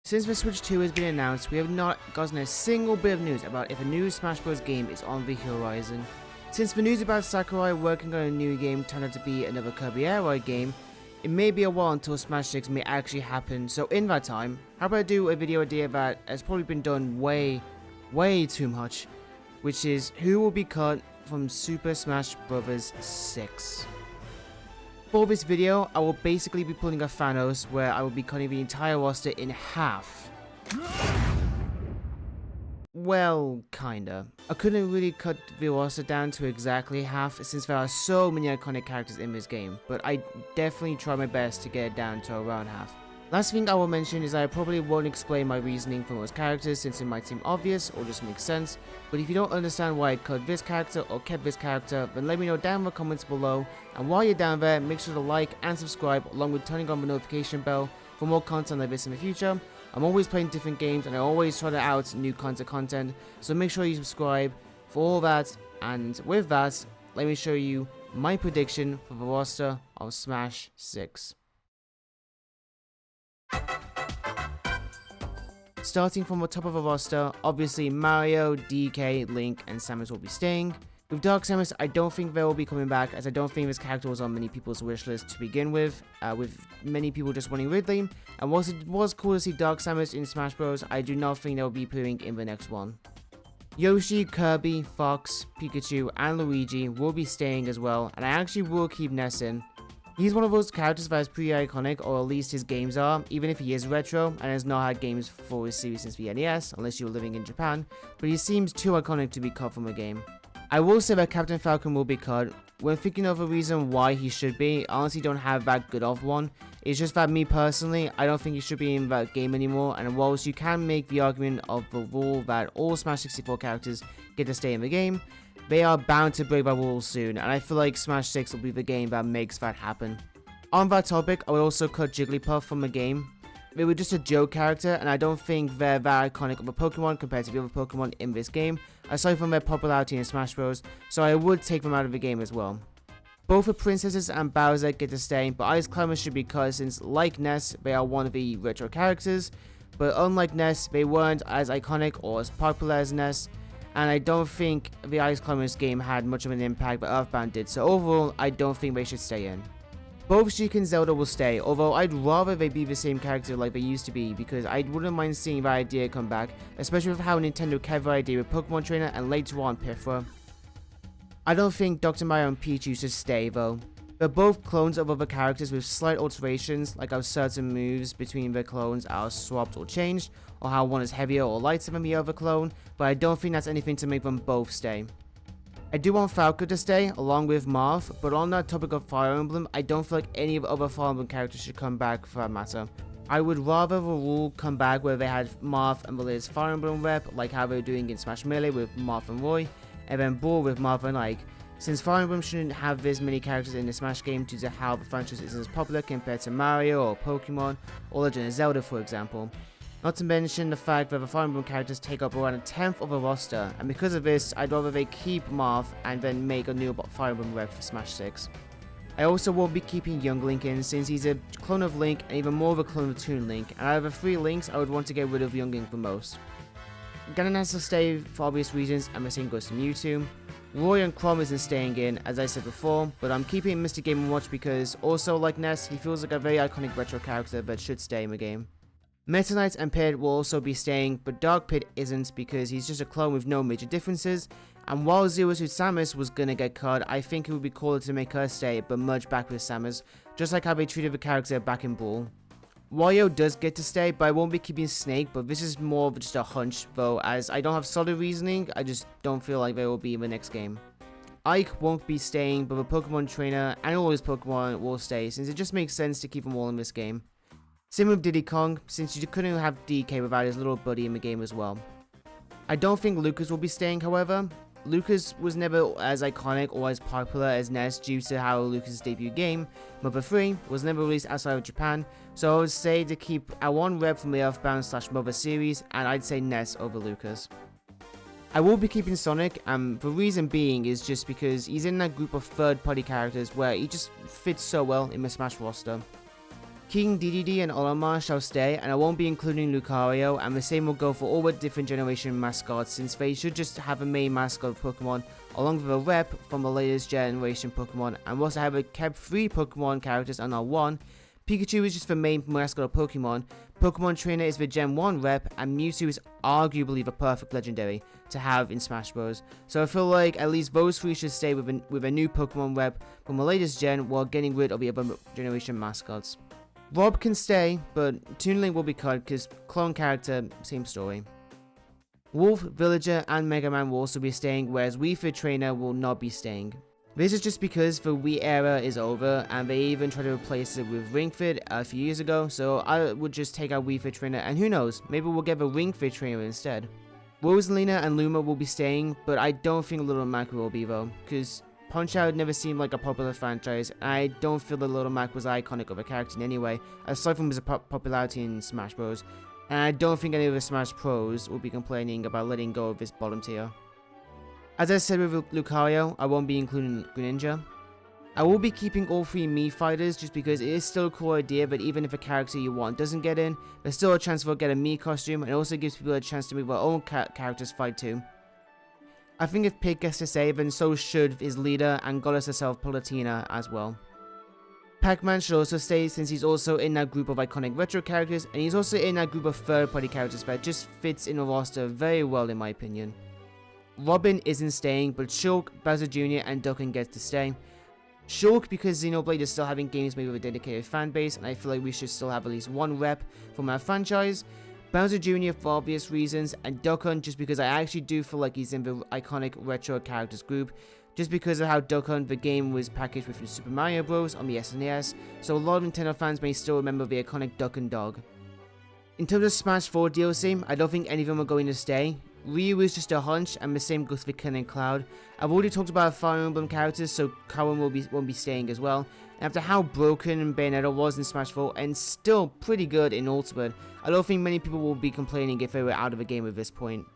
Since the Switch 2 has been announced, we have not gotten a single bit of news about if a new Smash Bros. Game is on the horizon. Since the news about Sakurai working on a new game turned out to be another Kirby Air Ride game, it may be a while until Smash 6 may actually happen, so in that time, how about I do a video idea that has probably been done way too much, which is who will be cut from Super Smash Bros. 6. For this video, I will basically be pulling a Thanos where I will be cutting the entire roster in half. Well, kinda. I couldn't really cut the roster down to exactly half since there are so many iconic characters in this game, but I definitely try my best to get it down to around half. Last thing I will mention is I probably won't explain my reasoning for most characters since it might seem obvious or just make sense, but if you don't understand why I cut this character or kept this character, then let me know down in the comments below, and while you're down there, make sure to like and subscribe along with turning on the notification bell for more content like this in the future. I'm always playing different games and I always try out new content, so make sure you subscribe for all that, and with that, let me show you my prediction for the roster of Smash 6. Starting from the top of the roster, obviously Mario, DK, Link, and Samus will be staying. With Dark Samus, I don't think they will be coming back, as I don't think this character was on many people's wish list to begin with many people just wanting Ridley. And whilst it was cool to see Dark Samus in Smash Bros, I do not think they'll be appearing in the next one. Yoshi, Kirby, Fox, Pikachu, and Luigi will be staying as well, and I actually will keep Ness in. He's one of those characters that is pretty iconic, or at least his games are, even if he is retro and has not had games for his series since the NES, unless you're living in Japan, but he seems too iconic to be cut from a game. I will say that Captain Falcon will be cut. When thinking of a reason why he should be, I honestly don't have that good of one. It's just that me personally, I don't think he should be in that game anymore, and whilst you can make the argument of the rule that all Smash 64 characters get to stay in the game, they are bound to break that rule soon, and I feel like Smash 6 will be the game that makes that happen. On that topic, I would also cut Jigglypuff from the game. They were just a joke character, and I don't think they're that iconic of a Pokemon compared to the other Pokemon in this game, aside from their popularity in Smash Bros, so I would take them out of the game as well. Both the Princesses and Bowser get to stay, but Ice Climbers should be cut since, like Ness, they are one of the retro characters, but unlike Ness, they weren't as iconic or as popular as Ness, and I don't think the Ice Climbers game had much of an impact that Earthbound did, so overall, I don't think they should stay in. Both Sheik and Zelda will stay, although I'd rather they be the same character like they used to be, because I wouldn't mind seeing that idea come back, especially with how Nintendo kept that idea with Pokemon Trainer and later on Pythra. I don't think Dr. Mario and Pichu should stay though. They're both clones of other characters with slight alterations, like how certain moves between the clones are swapped or changed, or how one is heavier or lighter than the other clone, but I don't think that's anything to make them both stay. I do want Falco to stay, along with Marth, but on that topic of Fire Emblem, I don't feel like any of the other Fire Emblem characters should come back for that matter. I would rather the rule come back where they had Marth and the latest Fire Emblem rep, like how they were doing in Smash Melee with Marth and Roy, and then Brawl with Marth and Ike, since Fire Emblem shouldn't have this many characters in the Smash game due to how the franchise isn't as popular compared to Mario or Pokemon or Legend of Zelda, for example. Not to mention the fact that the Fire Emblem characters take up around a tenth of the roster, and because of this, I'd rather they keep Marth and then make a new Fire Emblem rep for Smash 6. I also won't be keeping Young Link in since he's a clone of Link and even more of a clone of Toon Link, and out of the three Links, I would want to get rid of Young Link the most. Ganon has to stay for obvious reasons, and the same goes to Mewtwo. Roy and Chrom isn't staying in, as I said before, but I'm keeping Mr. Game & Watch because, also like Ness, he feels like a very iconic retro character that should stay in the game. Meta Knight and Pit will also be staying, but Dark Pit isn't because he's just a clone with no major differences, and while Zero Suit Samus was gonna get cut, I think it would be cooler to make her stay but merge back with Samus, just like how they treated the character back in Brawl. Wario does get to stay, but I won't be keeping Snake, but this is more of just a hunch though, as I don't have solid reasoning, I just don't feel like they will be in the next game. Ike won't be staying, but the Pokemon Trainer and all his Pokemon will stay, since it just makes sense to keep them all in this game. Same with Diddy Kong, since you couldn't have DK without his little buddy in the game as well. I don't think Lucas will be staying, however. Lucas was never as iconic or as popular as Ness due to how Lucas' debut game, Mother 3, was never released outside of Japan, so I would say to keep a one rep from the Earthbound/Mother series, and I'd say Ness over Lucas. I will be keeping Sonic, and the reason being is just because he's in that group of third-party characters where he just fits so well in the Smash roster. King Dedede and Olimar shall stay, and I won't be including Lucario, and the same will go for all the different generation mascots, since they should just have a main mascot of Pokemon, along with a rep from the latest generation Pokemon, and we also have kept 3 Pokemon characters on our 1. Pikachu is just the main mascot of Pokemon, Pokemon Trainer is the Gen 1 rep, and Mewtwo is arguably the perfect legendary to have in Smash Bros. So I feel like at least those 3 should stay with a new Pokemon rep from the latest gen while getting rid of the other generation mascots. Rob can stay, but Toon Link will be cut because clone character, same story. Wolf, Villager, and Mega Man will also be staying, whereas Wii Fit Trainer will not be staying. This is just because the Wii era is over, and they even tried to replace it with Ring Fit a few years ago, so I would just take out Wii Fit Trainer, and who knows, maybe we'll get the Ring Fit Trainer instead. Rosalina and Luma will be staying, but I don't think Little Mac will be though, because Punch-Out never seemed like a popular franchise, and I don't feel that Little Mac was iconic of a character in any way, aside from his popularity in Smash Bros. And I don't think any of the Smash Pros will be complaining about letting go of this bottom tier. As I said with Lucario, I won't be including Greninja. I will be keeping all 3 Mii fighters just because it is still a cool idea that even if a character you want doesn't get in, there's still a chance for get a Mii costume, and it also gives people a chance to make their own characters fight too. I think if Pig gets to stay, then so should his leader and goddess herself Palutena as well. Pac-Man should also stay since he's also in that group of iconic retro characters, and he's also in that group of third-party characters that just fits in the roster very well in my opinion. Robin isn't staying, but Shulk, Bowser Jr. and Dokkan get to stay. Shulk because Xenoblade is still having games made with a dedicated fanbase, and I feel like we should still have at least 1 rep from our franchise. Bowser Jr. for obvious reasons, and Dokkan just because I actually do feel like he's in the iconic retro characters group, just because of how Dokkan the game was packaged with Super Mario Bros. On the SNES, so a lot of Nintendo fans may still remember the iconic Dokkan dog. In terms of Smash 4 DLC, I don't think any of them are going to stay. Ryu is just a hunch, and the same goes for Ken and Cloud. I've already talked about Fire Emblem characters, so Karin won't be staying as well. And after how broken Bayonetta was in Smash 4, and still pretty good in Ultimate, I don't think many people will be complaining if they were out of the game at this point.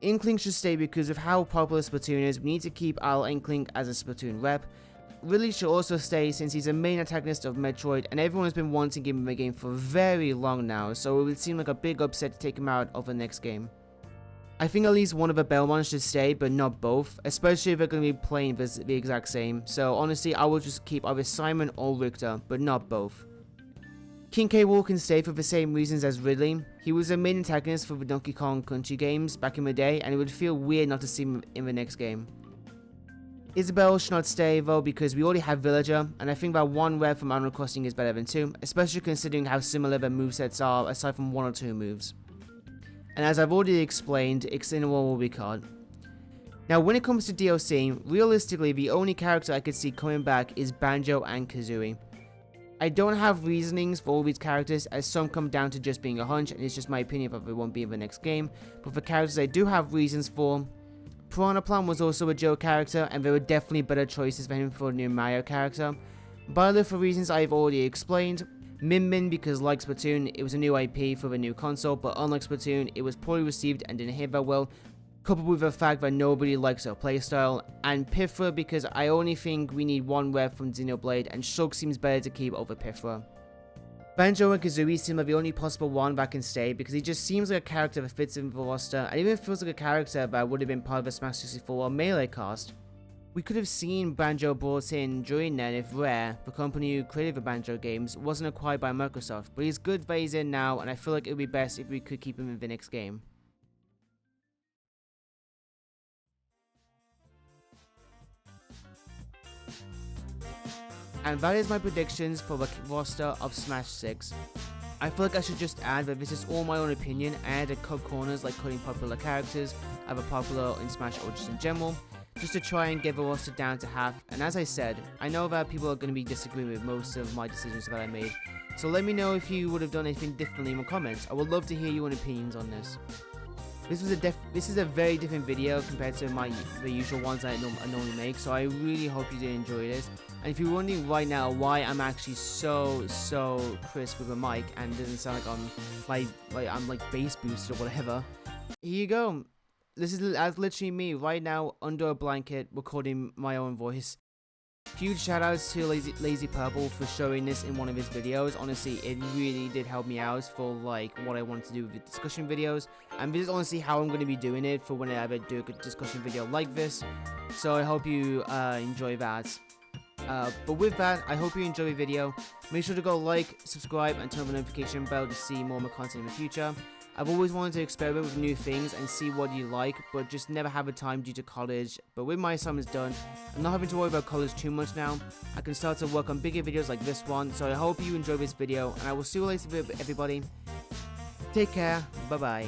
Inkling should stay because of how popular Splatoon is. We need to keep Al Inkling as a Splatoon rep. Ridley should also stay since he's a main antagonist of Metroid, and everyone has been wanting him in the game for very long now, so it would seem like a big upset to take him out of the next game. I think at least one of the Belmonts should stay, but not both, especially if they're going to be playing the exact same. So honestly, I will just keep either Simon or Richter, but not both. King K. Rool can stay for the same reasons as Ridley. He was a main antagonist for the Donkey Kong Country games back in the day, and it would feel weird not to see him in the next game. Isabelle should not stay though because we already have Villager, and I think that 1 rep from Animal Crossing is better than 2, especially considering how similar their movesets are aside from 1 or 2 moves. And as I've already explained, Incineroar will be cut. Now when it comes to DLC, realistically the only character I could see coming back is Banjo and Kazooie. I don't have reasonings for all these characters, as some come down to just being a hunch, and it's just my opinion that they won't be in the next game, but for characters I do have reasons for. Piranha Plant was also a Joe character, and there were definitely better choices for him for a new Mario character. Byleth for reasons I've already explained. Min Min because like Splatoon, it was a new IP for the new console, but unlike Splatoon, it was poorly received and didn't hit that well, coupled with the fact that nobody likes her playstyle, and Pythra because I only think we need 1 rep from Xenoblade, and Shulk seems better to keep over Pythra. Banjo and Kazooie seem like the only possible one that can stay because he just seems like a character that fits in the roster, and even feels like a character that would have been part of a Smash 64 or Melee cast. We could have seen Banjo brought in during then if Rare, the company who created the Banjo games, wasn't acquired by Microsoft, but he's good that he's in now, and I feel like it would be best if we could keep him in the next game. And that is my predictions for the roster of Smash 6. I feel like I should just add that this is all my own opinion. I had to cut corners like cutting popular characters, either popular in Smash or just in general, just to try and get the roster down to half. And as I said, I know that people are going to be disagreeing with most of my decisions that I made, so let me know if you would have done anything differently in the comments. I would love to hear your opinions on this. This is a very different video compared to the usual ones I normally make, so I really hope you did enjoy this. And if you're wondering right now why I'm actually so crisp with a mic and it doesn't sound like I'm like bass boosted or whatever, here you go. This is literally me right now under a blanket recording my own voice. Huge shout outs to Lazy Purple for showing this in one of his videos. Honestly, it really did help me out for like what I wanted to do with the discussion videos. And this is honestly how I'm going to be doing it for whenever I do a discussion video like this. So I hope you enjoy that. But with that, I hope you enjoy the video. Make sure to go like, subscribe, and turn on the notification bell to see more of my content in the future. I've always wanted to experiment with new things and see what you like, but just never have the time due to college. But with my assignments done, I'm not having to worry about college too much now. I can start to work on bigger videos like this one, so I hope you enjoy this video, and I will see you later everybody. Take care, bye bye.